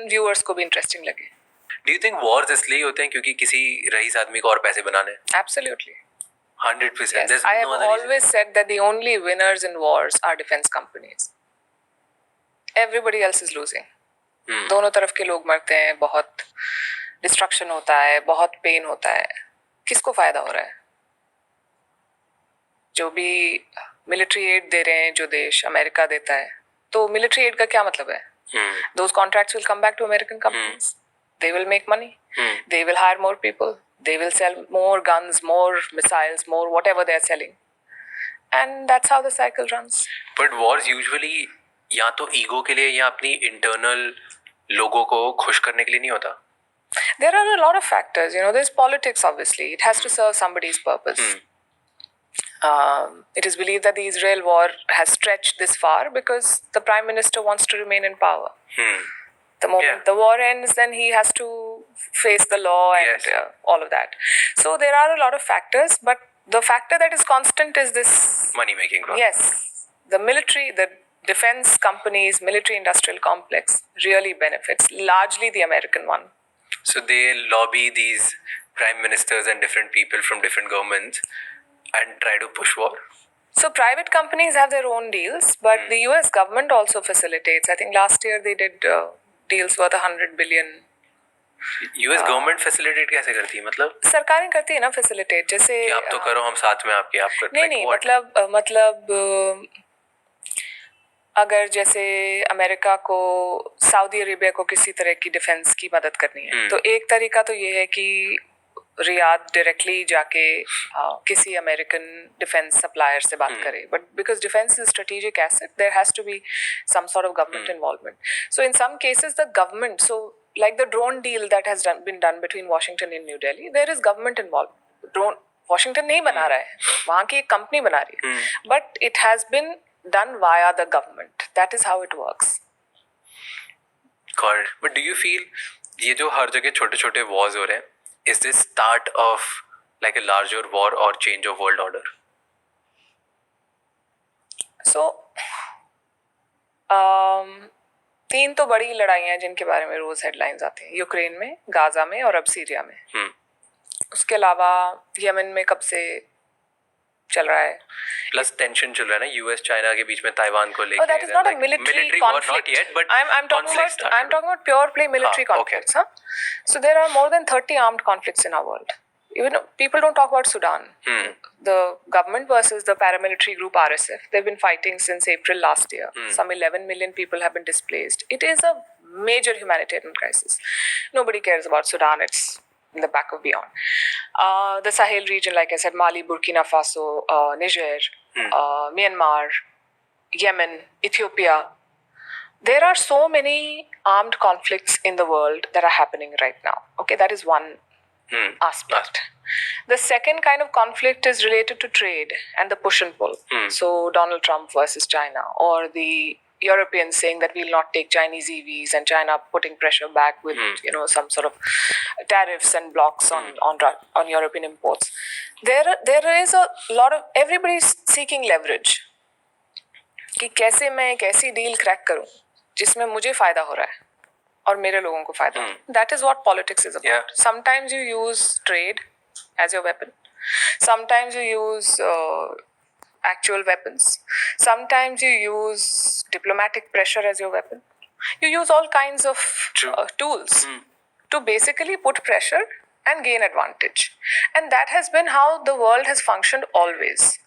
Viewers को भी interesting लगे. Do you think wars इसलिए होते हैं क्योंकि किसी रईस आदमी को और पैसे बनाने? Absolutely. 100%. Yes, There's I have no other always reason. said that the only winners in wars are defense companies. Everybody else is losing. दोनों तरफ के लोग मरते हैं, बहुत डिस्ट्रक्शन होता है, बहुत पेन होता है. किसको फायदा हो रहा है? जो भी मिलिट्री एड दे रहे हैं जो देश, अमेरिका देता है, तो मिलिट्री एड का क्या मतलब है? Those contracts will come back to American companies. They will make money. They will hire more people. They will sell more guns, more missiles, more whatever they are selling. And that's how the cycle runs. But wars usually या तो ego के लिए या अपनी internal लोगों को खुश करने के लिए नहीं होता. There are a lot of factors. There's politics, obviously. It has to serve somebody's purpose. It is believed that the Israel war has stretched this far because the prime minister wants to remain in power. The moment the war ends, then he has to face the law and all of that. So there are a lot of factors, but the factor that is constant is this money making. Yes, the military, the defense companies, military industrial complex really benefits, largely the American one. So they lobby these prime ministers and different people from different governments and try to push war. So private companies have their own deals, but the US government also facilitates. I think last year they did deals worth $100 billion. US government facilitate कैसे करती है? मतलब सरकारें करती है ना facilitate, जैसे कि आप तो करो, हम साथ में आपके आप करते हैं. नहीं, मतलब अगर जैसे अमेरिका को सऊदी अरेबिया को किसी तरह की डिफेंस की मदद करनी है, तो एक तरीका तो ये है कि रियाद डायरेक्टली जाके किसी अमेरिकन डिफेंस सप्लायर से बात करे. But because defence is strategic asset, there has to be some sort of government involvement. So in some cases the government, so like the drone deal that has been done between Washington and New Delhi, there is government involved. Drone Washington नहीं बना रहा है, वहाँ की एक company बना रही है, but it has been done via the government. That is how it works. Got it. But do you feel ये जो हर जगह छोटे छोटे wars हो रहे हैं, is this start of like a larger war or change of world order? So, 3 तो बड़ी लड़ाइयाँ हैं जिनके बारे में रोज हेडलाइंस आते हैं. यूक्रेन में, गाजा में और अब सीरिया में. उसके अलावा यमन में कब से चल रहा है. प्लस टेंशन चल रहा है ना यूएस चाइना के बीच में, ताइवान को लेकर. That is not a military conflict. Not yet, but I'm talking about pure play military conflicts. Okay. So there are more than 30 armed conflicts in our world. Even people don't talk about Sudan. The government versus the paramilitary group RSF. They've been fighting since April last year. Some 11 million people have been displaced. It is a major humanitarian crisis. Nobody cares about Sudan. It's in the back of beyond. The Sahel region, like I said, Mali, Burkina Faso, Niger, Myanmar, Yemen, Ethiopia. There are so many armed conflicts in the world that are happening right now. Okay, that is one aspect. The second kind of conflict is related to trade and the push and pull. So Donald Trump versus China, or the Europeans saying that we'll not take Chinese EVs, and China putting pressure back with some sort of tariffs and blocks on European imports. There is a lot of everybody's seeking leverage. कि कैसे मैं एक ऐसी deal crack करूं जिसमें मुझे फायदा हो रहा है और मेरे लोगों को फायदा हो. That is what politics is about. Sometimes you use trade as your weapon. Sometimes you use actual weapons. Sometimes you use diplomatic pressure as your weapon. You use all kinds of tools to basically put pressure and gain advantage. And that has been how the world has functioned always.